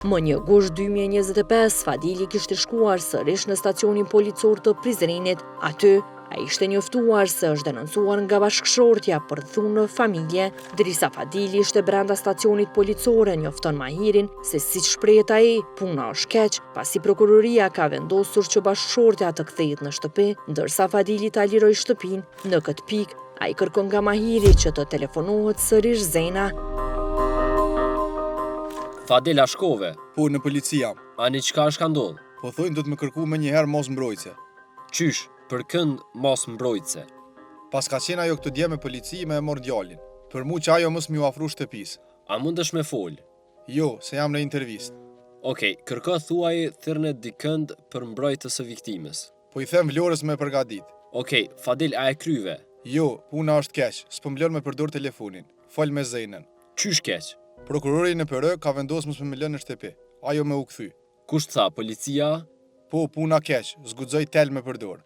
Më 1 gusht 2025, Fadili kishte shkuar sërish në stacionin policor të Prizrenit. Aty, ai ishte njoftuar se është denoncuar nga bashkëshortja për dhunë në familje. Drisa Fadili ishte brenda stacionit policor e njofton Mahirin se si shprehet ai, puna është keq, pasi prokuroria ka vendosur që bashkëshortja të kthehet në shtëpi, ndërsa Fadili ta liroi shtëpinë. Në këtë pikë, ai kërkon nga Mahiri që të telefonohet sërish Zena. Fadila shkove. Po, në polici jam. Ani qka është ka ndodhë? Po thojnë do të më kërku më njëherë mos mbrojtëse. Qysh, për kënd mos mbrojtëse? Pas ka qenë ajo këtë dje me polici me e mor djalin. Për mu që ajo mos m'ju afru shtëpis. A mundesh me fol? Jo, se jam në intervist. Okej, kërko thuaj thërnet dikënd për mbrojtës së viktimës. Po i them Vlorës me përgadit. Okej, Fadil, a e kryve? Jo, puna është keq, s'po m'lën me përdor telefonin. Fol me Zenën. Qysh keq? Prokurori në Perë ka vendosur mos më lënë në shtëpi. Ajo më u kthy. Kush tha, policia? Po, puna keq, zguxoj tel me përdor.